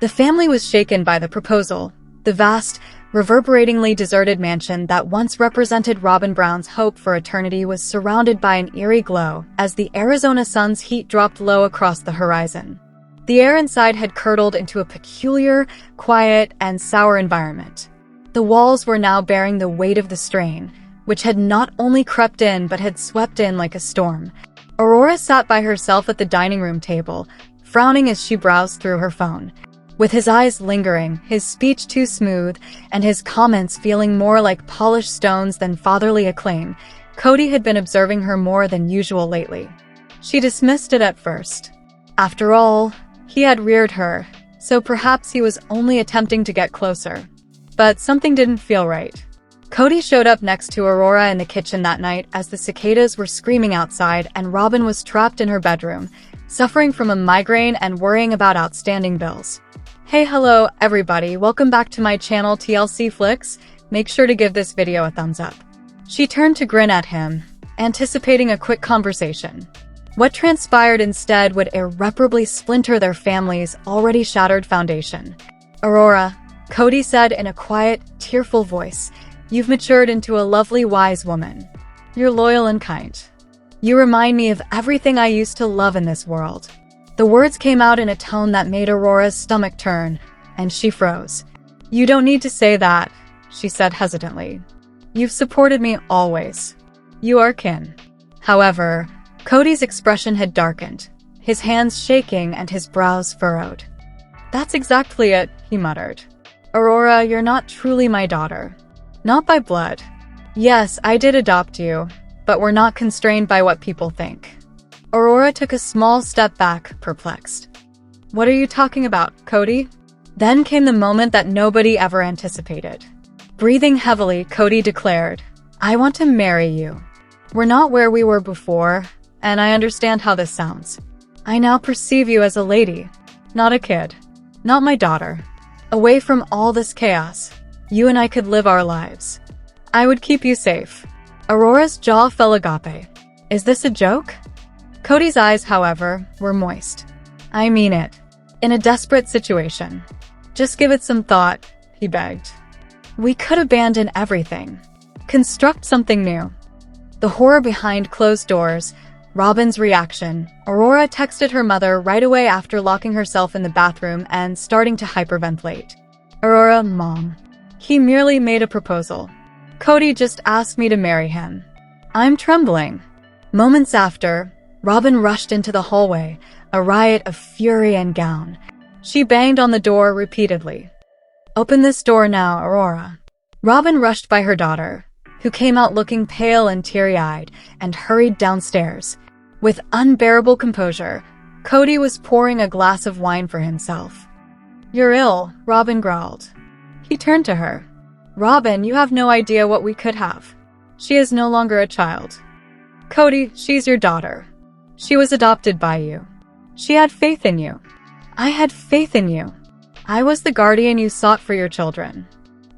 The family was shaken by the proposal. The vast, reverberatingly deserted mansion that once represented Robyn Brown's hope for eternity was surrounded by an eerie glow as the Arizona sun's heat dropped low across the horizon. The air inside had curdled into a peculiar, quiet, and sour environment. The walls were now bearing the weight of the strain, which had not only crept in but had swept in like a storm. Aurora sat by herself at the dining room table, frowning as she browsed through her phone. With his eyes lingering, his speech too smooth, and his comments feeling more like polished stones than fatherly acclaim, Kody had been observing her more than usual lately. She dismissed it at first. After all, he had reared her, so perhaps he was only attempting to get closer. But something didn't feel right. Kody showed up next to Aurora in the kitchen that night as the cicadas were screaming outside and Robyn was trapped in her bedroom, suffering from a migraine and worrying about outstanding bills. Hey, hello, everybody. Welcome back to my channel TLC Flicks. Make sure to give this video a thumbs up. She turned to grin at him, anticipating a quick conversation. What transpired instead would irreparably splinter their family's already shattered foundation. Aurora, Kody said in a quiet, tearful voice, you've matured into a lovely, wise woman. You're loyal and kind. You remind me of everything I used to love in this world. The words came out in a tone that made Aurora's stomach turn, and she froze. You don't need to say that, she said hesitantly. You've supported me always. You are kin. However, Kody's expression had darkened, his hands shaking and his brows furrowed. That's exactly it, he muttered. Aurora, you're not truly my daughter. Not by blood. Yes, I did adopt you, but we're not constrained by what people think. Aurora took a small step back, perplexed. What are you talking about, Kody? Then came the moment that nobody ever anticipated. Breathing heavily, Kody declared, I want to marry you. We're not where we were before, and I understand how this sounds. I now perceive you as a lady, not a kid, not my daughter. Away from all this chaos, you and I could live our lives. I would keep you safe. Aurora's jaw fell agape. Is this a joke? Kody's eyes, however, were moist. I mean it. In a desperate situation. Just give it some thought, he begged. We could abandon everything. Construct something new. The horror behind closed doors, Robyn's reaction. Aurora texted her mother right away after locking herself in the bathroom and starting to hyperventilate. Aurora, Mom. He merely made a proposal. Kody just asked me to marry him. I'm trembling. Moments after, Robyn rushed into the hallway, a riot of fury and gown. She banged on the door repeatedly. Open this door now, Aurora. Robyn rushed by her daughter, who came out looking pale and teary-eyed, and hurried downstairs. With unbearable composure, Kody was pouring a glass of wine for himself. You're ill, Robyn growled. He turned to her. Robyn, you have no idea what we could have. She is no longer a child. Kody, she's your daughter. She was adopted by you. She had faith in you. I had faith in you. I was the guardian you sought for your children.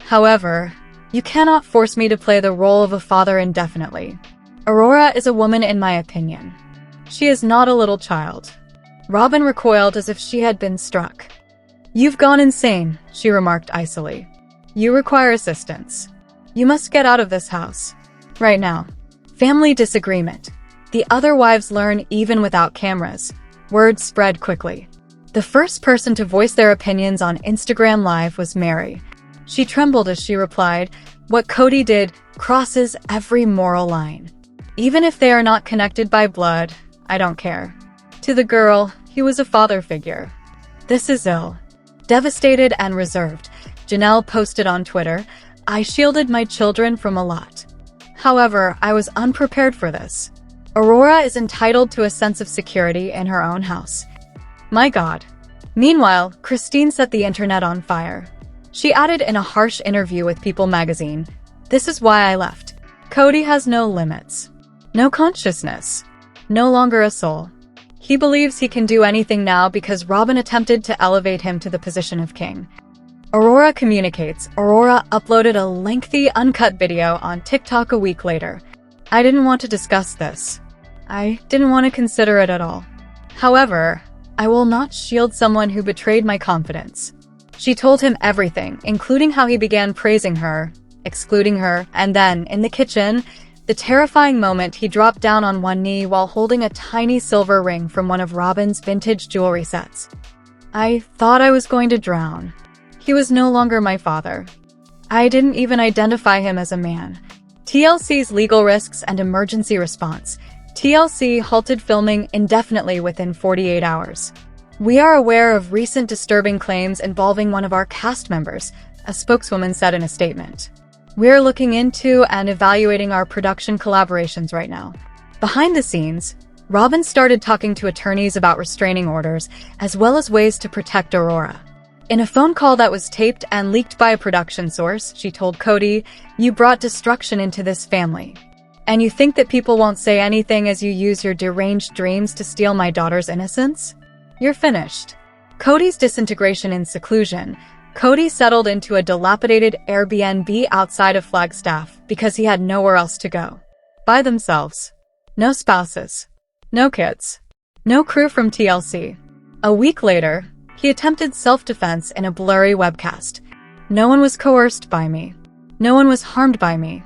However, you cannot force me to play the role of a father indefinitely. Aurora is a woman in my opinion. She is not a little child. Robyn recoiled as if she had been struck. You've gone insane, she remarked icily. You require assistance. You must get out of this house. Right now. Family disagreement. The other wives learn even without cameras. Word spread quickly. The first person to voice their opinions on Instagram Live was Mary. She trembled as she replied, what Kody did crosses every moral line. Even if they are not connected by blood, I don't care. To the girl, he was a father figure. This is ill. Devastated and reserved, Janelle posted on Twitter, I shielded my children from a lot. However, I was unprepared for this. Aurora is entitled to a sense of security in her own house. My God. Meanwhile, Christine set the internet on fire. She added in a harsh interview with People magazine, this is why I left. Kody has no limits. No consciousness. No longer a soul. He believes he can do anything now because Robyn attempted to elevate him to the position of king. Aurora Communicates. Aurora uploaded a lengthy, uncut video on TikTok a week later. I didn't want to discuss this. I didn't want to consider it at all. However, I will not shield someone who betrayed my confidence. She told him everything, including how he began praising her, excluding her, and then, in the kitchen, the terrifying moment he dropped down on one knee while holding a tiny silver ring from one of Robyn's vintage jewelry sets. I thought I was going to drown. He was no longer my father. I didn't even identify him as a man. TLC's legal risks and emergency response. TLC halted filming indefinitely within 48 hours. We are aware of recent disturbing claims involving one of our cast members, a spokeswoman said in a statement. We are looking into and evaluating our production collaborations right now. Behind the scenes, Robyn started talking to attorneys about restraining orders, as well as ways to protect Aurora. In a phone call that was taped and leaked by a production source, she told Kody, "You brought destruction into this family. And you think that people won't say anything as you use your deranged dreams to steal my daughter's innocence? You're finished." Kody's disintegration in seclusion. Kody settled into a dilapidated Airbnb outside of Flagstaff because he had nowhere else to go. By themselves. No spouses. No kids. No crew from TLC. A week later, he attempted self-defense in a blurry webcast. "No one was coerced by me. No one was harmed by me.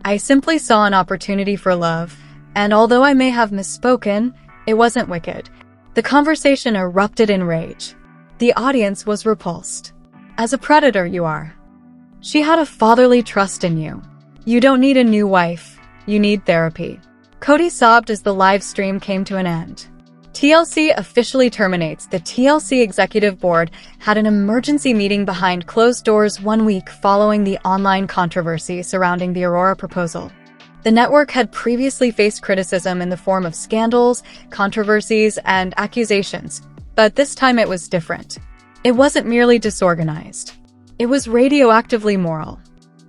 I simply saw an opportunity for love, and although I may have misspoken, it wasn't wicked." The conversation erupted in rage. The audience was repulsed. "As a predator, you are. She had a fatherly trust in you. You don't need a new wife. You need therapy." Kody sobbed as the live stream came to an end. TLC officially terminates. The TLC Executive Board had an emergency meeting behind closed doors 1 week following the online controversy surrounding the Aurora Proposal. The network had previously faced criticism in the form of scandals, controversies, and accusations, but this time it was different. It wasn't merely disorganized. It was radioactively moral.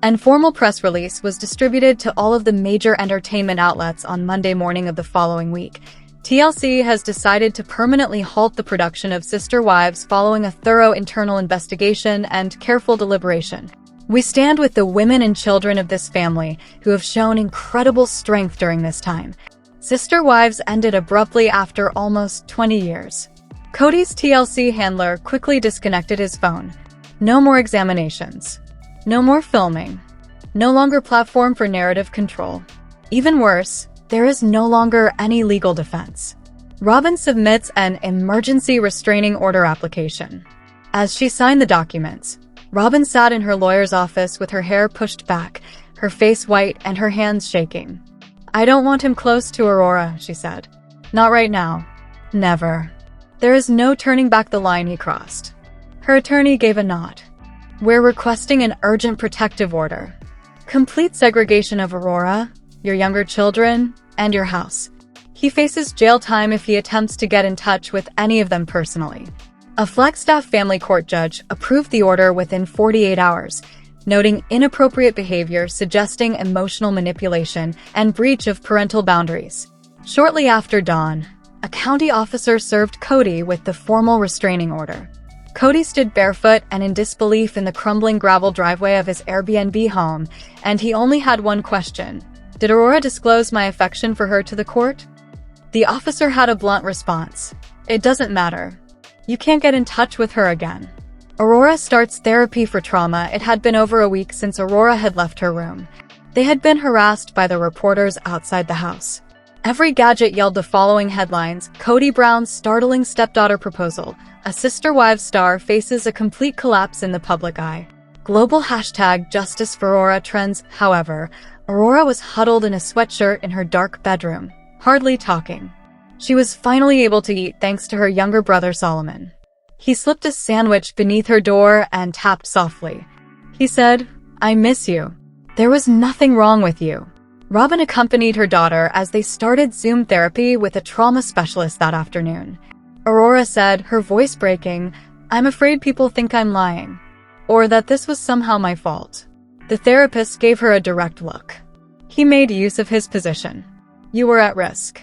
An formal press release was distributed to all of the major entertainment outlets on Monday morning of the following week. TLC has decided to permanently halt the production of Sister Wives following a thorough internal investigation and careful deliberation. "We stand with the women and children of this family who have shown incredible strength during this time." Sister Wives ended abruptly after almost 20 years. Kody's TLC handler quickly disconnected his phone. No more examinations. No more filming. No longer platform for narrative control. Even worse, there is no longer any legal defense. Robyn submits an emergency restraining order application. As she signed the documents, Robyn sat in her lawyer's office with her hair pushed back, her face white and her hands shaking. "I don't want him close to Aurora," she said. "Not right now. Never. There is no turning back the line he crossed." Her attorney gave a nod. "We're requesting an urgent protective order. Complete segregation of Aurora, your younger children, and your house. He faces jail time if he attempts to get in touch with any of them personally." A Flagstaff family court judge approved the order within 48 hours, noting inappropriate behavior suggesting emotional manipulation and breach of parental boundaries. Shortly after dawn, a county officer served Kody with the formal restraining order. Kody stood barefoot and in disbelief in the crumbling gravel driveway of his Airbnb home, and he only had one question. Did Aurora disclose my affection for her to the court? The officer had a blunt response. It doesn't matter. You can't get in touch with her again. Aurora starts therapy for trauma. It had been over a week since Aurora had left her room. They had been harassed by the reporters outside the house. Every gadget yelled the following headlines: Kody Brown's startling stepdaughter proposal. A Sister Wives star faces a complete collapse in the public eye. Global hashtag Justice for Aurora trends. However, Aurora was huddled in a sweatshirt in her dark bedroom, hardly talking. She was finally able to eat thanks to her younger brother Solomon. He slipped a sandwich beneath her door and tapped softly. He said, "I miss you. There was nothing wrong with you." Robyn accompanied her daughter as they started Zoom therapy with a trauma specialist that afternoon. Aurora said, her voice breaking, "I'm afraid people think I'm lying, or that this was somehow my fault." The therapist gave her a direct look. He made use of his position. "You were at risk.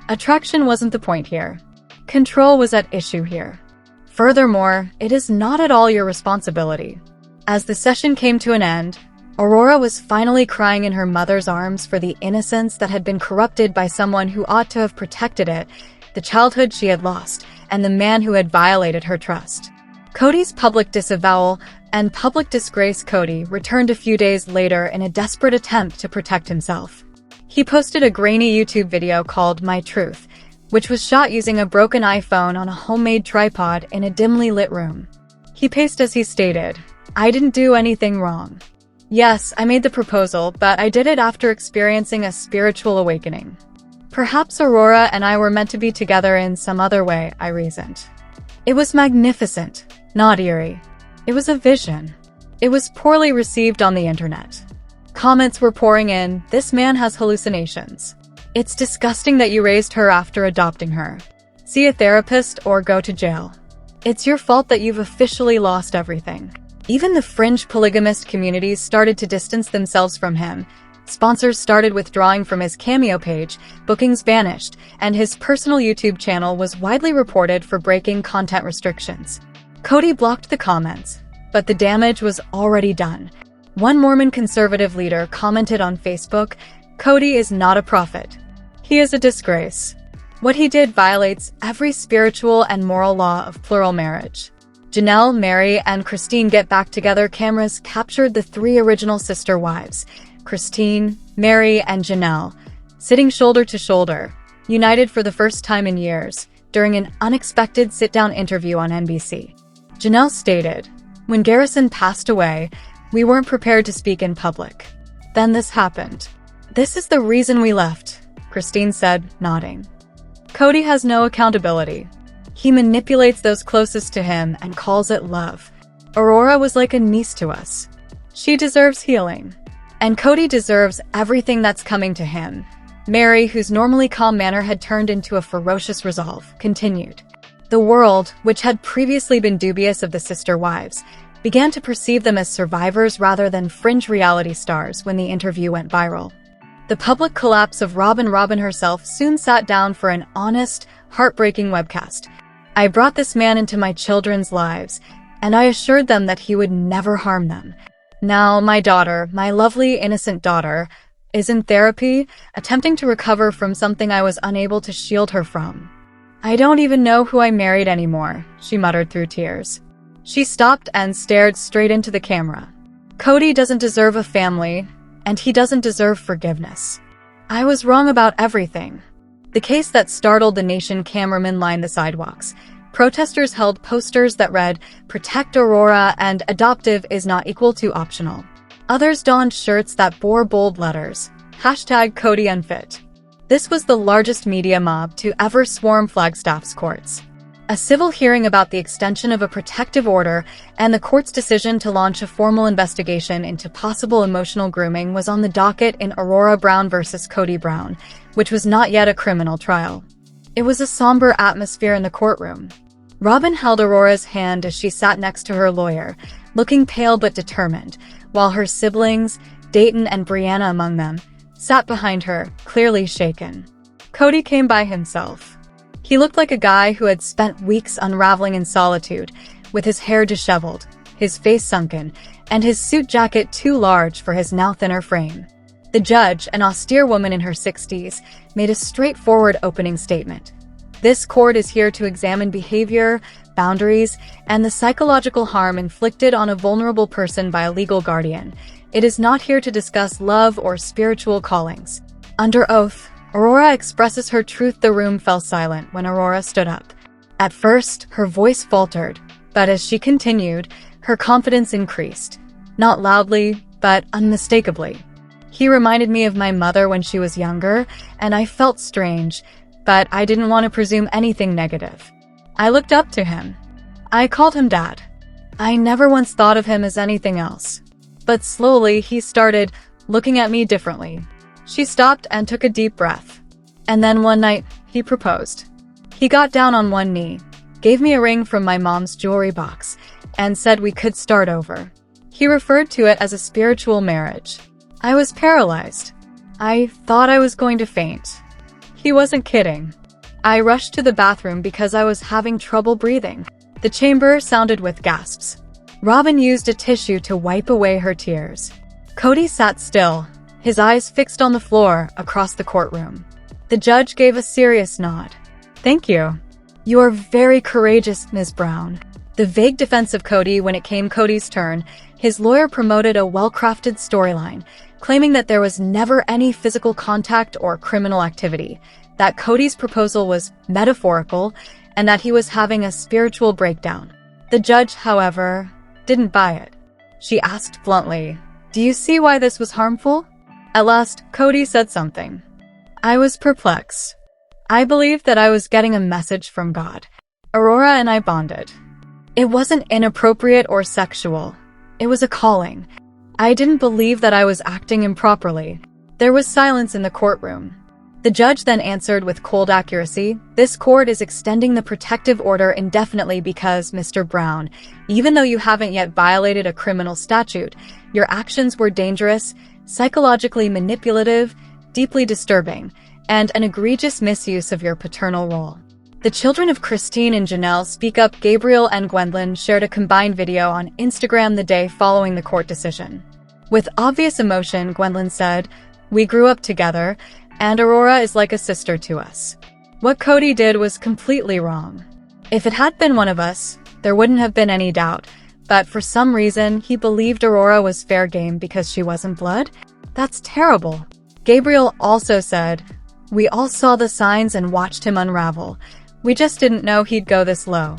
Attraction wasn't the point here. Control was at issue here. Furthermore, it is not at all your responsibility." As the session came to an end, Aurora was finally crying in her mother's arms for the innocence that had been corrupted by someone who ought to have protected it, the childhood she had lost, and the man who had violated her trust. Kody's public disavowal and public disgrace. Kody returned a few days later in a desperate attempt to protect himself. He posted a grainy YouTube video called My Truth, which was shot using a broken iPhone on a homemade tripod in a dimly lit room. He paced as he stated, "I didn't do anything wrong. Yes, I made the proposal, but I did it after experiencing a spiritual awakening. Perhaps Aurora and I were meant to be together in some other way," I reasoned. It was magnificent, not eerie. It was a vision. It was poorly received on the internet. Comments were pouring in, "This man has hallucinations. It's disgusting that you raised her after adopting her. See a therapist or go to jail. It's your fault that you've officially lost everything." Even the fringe polygamist communities started to distance themselves from him. Sponsors started withdrawing from his Cameo page, bookings vanished, and his personal YouTube channel was widely reported for breaking content restrictions. Kody blocked the comments, but the damage was already done. One Mormon conservative leader commented on Facebook, "Kody is not a prophet. He is a disgrace. What he did violates every spiritual and moral law of plural marriage." Janelle, Mary, and Christine get back together. Cameras captured the three original sister wives, Christine, Mary, and Janelle, sitting shoulder to shoulder, united for the first time in years, during an unexpected sit-down interview on NBC. Janelle stated, "When Garrison passed away, we weren't prepared to speak in public. Then this happened. This is the reason we left," Christine said, nodding. Kody has no accountability. He manipulates those closest to him and calls it love. Aurora was like a niece to us. She deserves healing. And Kody deserves everything that's coming to him. Mary, whose normally calm manner had turned into a ferocious resolve, continued. The world, which had previously been dubious of the sister wives, began to perceive them as survivors rather than fringe reality stars when the interview went viral. The public collapse of Robyn herself soon sat down for an honest, heartbreaking webcast. "I brought this man into my children's lives, and I assured them that he would never harm them. Now my daughter, my lovely innocent daughter, is in therapy, attempting to recover from something I was unable to shield her from. I don't even know who I married anymore," she muttered through tears. She stopped and stared straight into the camera. "Kody doesn't deserve a family, and he doesn't deserve forgiveness. I was wrong about everything." The case that startled the nation. Cameramen lined the sidewalks. Protesters held posters that read, "Protect Aurora" and "Adoptive is not equal to optional." Others donned shirts that bore bold letters, #KodyUnfit. This was the largest media mob to ever swarm Flagstaff's courts. A civil hearing about the extension of a protective order and the court's decision to launch a formal investigation into possible emotional grooming was on the docket in Aurora Brown versus Kody Brown, which was not yet a criminal trial. It was a somber atmosphere in the courtroom. Robyn held Aurora's hand as she sat next to her lawyer, looking pale but determined, while her siblings, Dayton and Brianna among them, sat behind her, clearly shaken. Kody came by himself. He looked like a guy who had spent weeks unraveling in solitude, with his hair disheveled, his face sunken, and his suit jacket too large for his now thinner frame. The judge, an austere woman in her 60s, made a straightforward opening statement. "This court is here to examine behavior, boundaries, and the psychological harm inflicted on a vulnerable person by a legal guardian. It is not here to discuss love or spiritual callings." Under oath, Aurora expresses her truth. The room fell silent when Aurora stood up. At first, her voice faltered, but as she continued, her confidence increased. Not loudly, but unmistakably. "He reminded me of my mother when she was younger, and I felt strange, but I didn't want to presume anything negative. I looked up to him. I called him Dad. I never once thought of him as anything else. But slowly, he started looking at me differently." She stopped and took a deep breath. "And then one night, he proposed. He got down on one knee, gave me a ring from my mom's jewelry box, and said we could start over. He referred to it as a spiritual marriage. I was paralyzed. I thought I was going to faint. He wasn't kidding. I rushed to the bathroom because I was having trouble breathing." The chamber sounded with gasps. Robyn used a tissue to wipe away her tears. Kody sat still, his eyes fixed on the floor across the courtroom. The judge gave a serious nod. "Thank you. "You are very courageous, Ms. Brown." The vague defense of Kody when it came Kody's turn, his lawyer promoted a well-crafted storyline, claiming that there was never any physical contact or criminal activity, that Kodys proposal was metaphorical, and that he was having a spiritual breakdown. The judge, however, didn't buy it. She asked bluntly, "Do you see why this was harmful?" At last, Kody said something. "I was perplexed. I believed that I was getting a message from God. Aurora and I bonded. It wasn't inappropriate or sexual. It was a calling. I didn't believe that I was acting improperly." There was silence in the courtroom. The judge then answered with cold accuracy, "This court is extending the protective order indefinitely because, Mr. Brown, even though you haven't yet violated a criminal statute, your actions were dangerous, psychologically manipulative, deeply disturbing, and an egregious misuse of your paternal role." The children of Christine and Janelle Speak Up, Gabriel and Gwendolyn, shared a combined video on Instagram the day following the court decision. With obvious emotion, Gwendolyn said, "We grew up together, and Aurora is like a sister to us. What Kody did was completely wrong. If it had been one of us, there wouldn't have been any doubt, but for some reason, he believed Aurora was fair game because she wasn't blood? That's terrible." Gabriel also said, "We all saw the signs and watched him unravel. We just didn't know he'd go this low.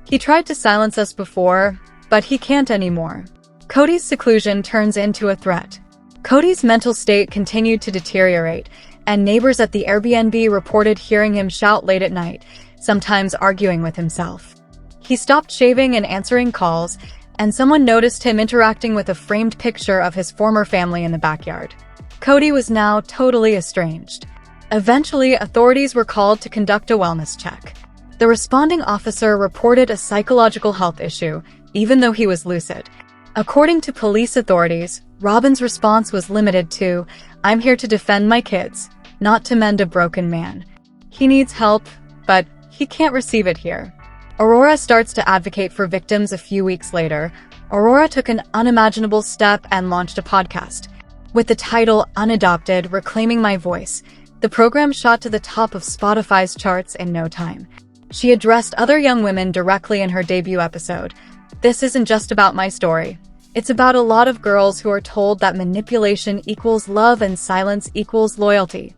He tried to silence us before, but he can't anymore." Kody's seclusion turns into a threat. Kody's mental state continued to deteriorate, and neighbors at the Airbnb reported hearing him shout late at night, sometimes arguing with himself. He stopped shaving and answering calls, and someone noticed him interacting with a framed picture of his former family in the backyard. Kody was now totally estranged. Eventually, authorities were called to conduct a wellness check. The responding officer reported a psychological health issue, even though he was lucid. According to police authorities, Robyn's response was limited to, "I'm here to defend my kids, not to mend a broken man. He needs help, but he can't receive it here." Aurora starts to advocate for victims a few weeks later. Aurora took an unimaginable step and launched a podcast. With the title Unadopted, Reclaiming My Voice, the program shot to the top of Spotify's charts in no time. She addressed other young women directly in her debut episode. "This isn't just about my story. It's about a lot of girls who are told that manipulation equals love and silence equals loyalty.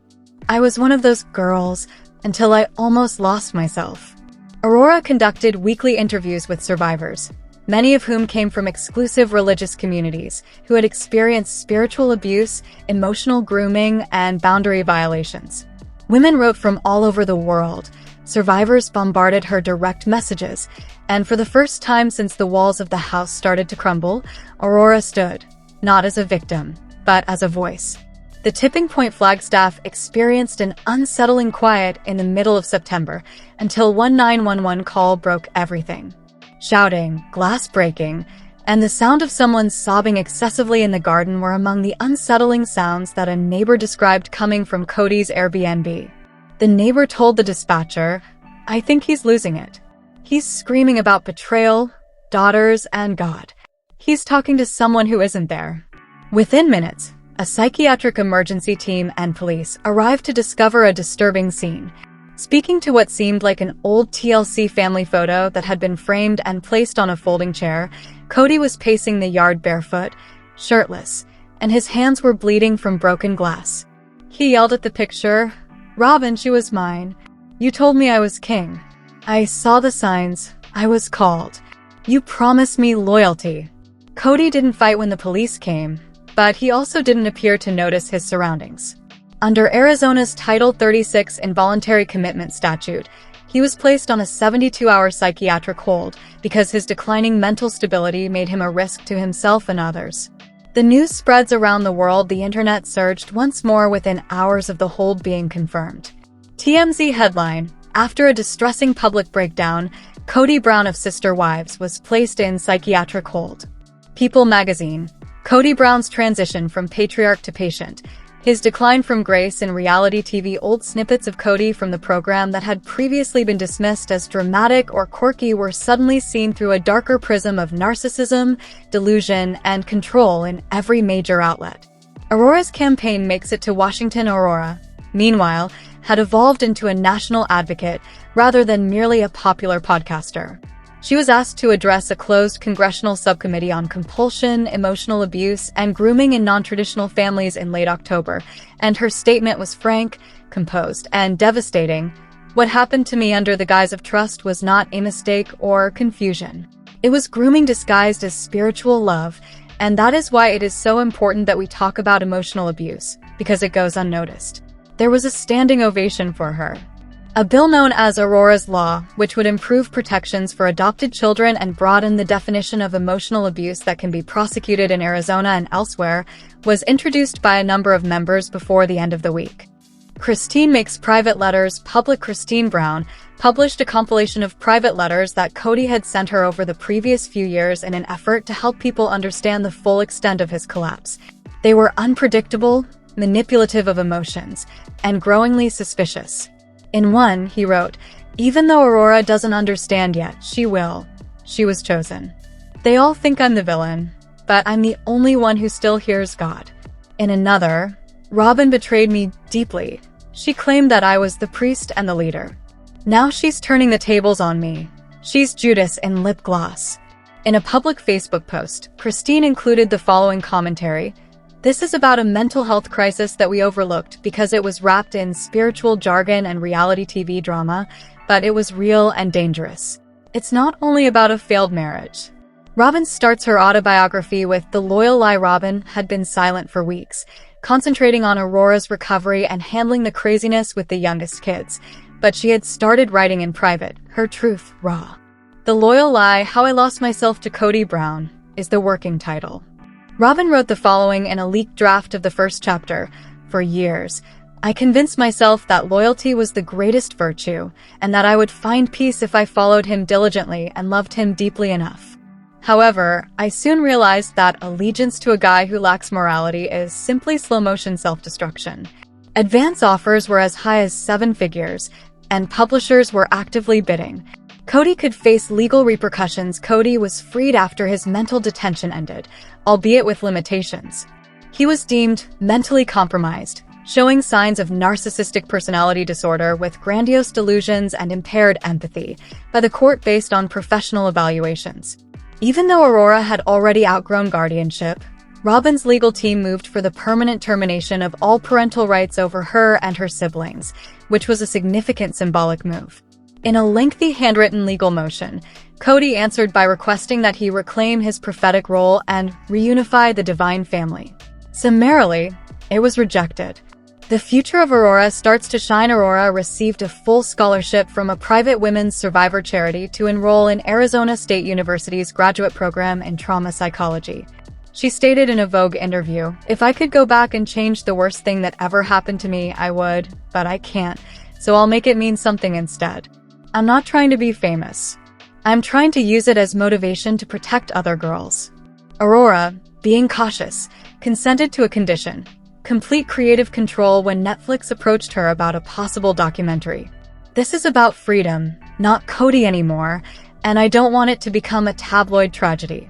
I was one of those girls until I almost lost myself." Aurora conducted weekly interviews with survivors, many of whom came from exclusive religious communities who had experienced spiritual abuse, emotional grooming, and boundary violations. Women wrote from all over the world. Survivors bombarded her direct messages, and for the first time since the walls of the house started to crumble, Aurora stood, not as a victim, but as a voice. The Tipping Point Flagstaff experienced an unsettling quiet in the middle of September until one 911 call broke everything. Shouting, glass breaking, and the sound of someone sobbing excessively in the garden were among the unsettling sounds that a neighbor described coming from Kody's Airbnb. The neighbor told the dispatcher, "I think he's losing it. He's screaming about betrayal, daughters, and God. He's talking to someone who isn't there." Within minutes, a psychiatric emergency team and police arrived to discover a disturbing scene. Speaking to what seemed like an old TLC family photo that had been framed and placed on a folding chair, Kody was pacing the yard barefoot, shirtless, and his hands were bleeding from broken glass. He yelled at the picture, "Robyn, she was mine. You told me I was king. I saw the signs. I was called. You promised me loyalty." Kody didn't fight when the police came, but he also didn't appear to notice his surroundings. Under Arizona's Title 36 involuntary commitment statute, he was placed on a 72-hour psychiatric hold because his declining mental stability made him a risk to himself and others. The news spreads around the world. The internet surged once more within hours of the hold being confirmed. TMZ headline, "After a distressing public breakdown, Kody Brown of Sister Wives was placed in psychiatric hold." People magazine, Kody Brown's transition from patriarch to patient. His decline from grace in reality TV. Old snippets of Kody from the program that had previously been dismissed as dramatic or quirky were suddenly seen through a darker prism of narcissism, delusion, and control in every major outlet. Aurora's campaign makes it to Washington. Aurora, meanwhile, had evolved into a national advocate rather than merely a popular podcaster. She was asked to address a closed congressional subcommittee on compulsion, emotional abuse, and grooming in non-traditional families in late October, and her statement was frank, composed, and devastating. What happened to me under the guise of trust was not a mistake or confusion. It was grooming disguised as spiritual love, and that is why it is so important that we talk about emotional abuse, because it goes unnoticed. There was a standing ovation for her. A bill known as Aurora's Law, which would improve protections for adopted children and broaden the definition of emotional abuse that can be prosecuted in Arizona and elsewhere, was introduced by a number of members before the end of the week. Christine Makes Private Letters Public. Christine Brown published a compilation of private letters that Kody had sent her over the previous few years in an effort to help people understand the full extent of his collapse. They were unpredictable, manipulative of emotions, and growingly suspicious. In one, he wrote, "Even though Aurora doesn't understand yet, she will. She was chosen. They all think I'm the villain, but I'm the only one who still hears God." In another, "Robyn betrayed me deeply. She claimed that I was the priest and the leader. Now she's turning the tables on me. She's Judas in lip gloss." In a public Facebook post, Christine included the following commentary: "This is about a mental health crisis that we overlooked because it was wrapped in spiritual jargon and reality TV drama, but it was real and dangerous. It's not only about a failed marriage." Robyn starts her autobiography with "The loyal lie." Robyn had been silent for weeks, concentrating on Aurora's recovery and handling the craziness with the youngest kids, but she had started writing in private, her truth raw. "The Loyal Lie: How I Lost Myself to Kody Brown" is the working title. Robyn wrote the following in a leaked draft of the first chapter: "For years, I convinced myself that loyalty was the greatest virtue, and that I would find peace if I followed him diligently and loved him deeply enough. However, I soon realized that allegiance to a guy who lacks morality is simply slow-motion self-destruction." Advance offers were as high as 7 figures, and publishers were actively bidding. Kody could face legal repercussions. Kody was freed after his mental detention ended, albeit with limitations. He was deemed mentally compromised, showing signs of narcissistic personality disorder with grandiose delusions and impaired empathy, by the court based on professional evaluations. Even though Aurora had already outgrown guardianship, Robyn's legal team moved for the permanent termination of all parental rights over her and her siblings, which was a significant symbolic move. In a lengthy handwritten legal motion, Kody answered by requesting that he reclaim his prophetic role and reunify the divine family. Summarily, it was rejected. The future of Aurora starts to shine. Aurora received a full scholarship from a private women's survivor charity to enroll in Arizona State University's graduate program in trauma psychology. She stated in a Vogue interview, "If I could go back and change the worst thing that ever happened to me, I would, but I can't, so I'll make it mean something instead. I'm not trying to be famous. I'm trying to use it as motivation to protect other girls." Aurora, being cautious, consented to a condition: complete creative control when Netflix approached her about a possible documentary. "This is about freedom, not Kody anymore, and I don't want it to become a tabloid tragedy."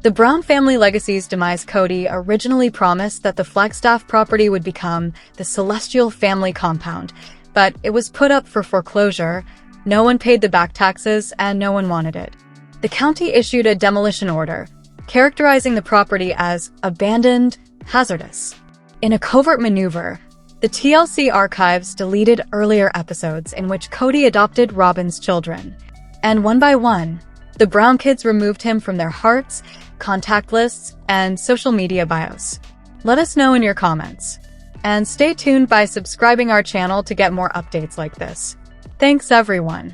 The Brown family legacy's demise. Kody originally promised that the Flagstaff property would become the Celestial Family Compound, but it was put up for foreclosure. No one paid the back taxes, and no one wanted it. The county issued a demolition order, characterizing the property as abandoned, hazardous. In a covert maneuver, the TLC archives deleted earlier episodes in which Kody adopted Robyn's children. And one by one, the Brown kids removed him from their hearts, contact lists, and social media bios. Let us know in your comments. And stay tuned by subscribing our channel to get more updates like this. Thanks everyone.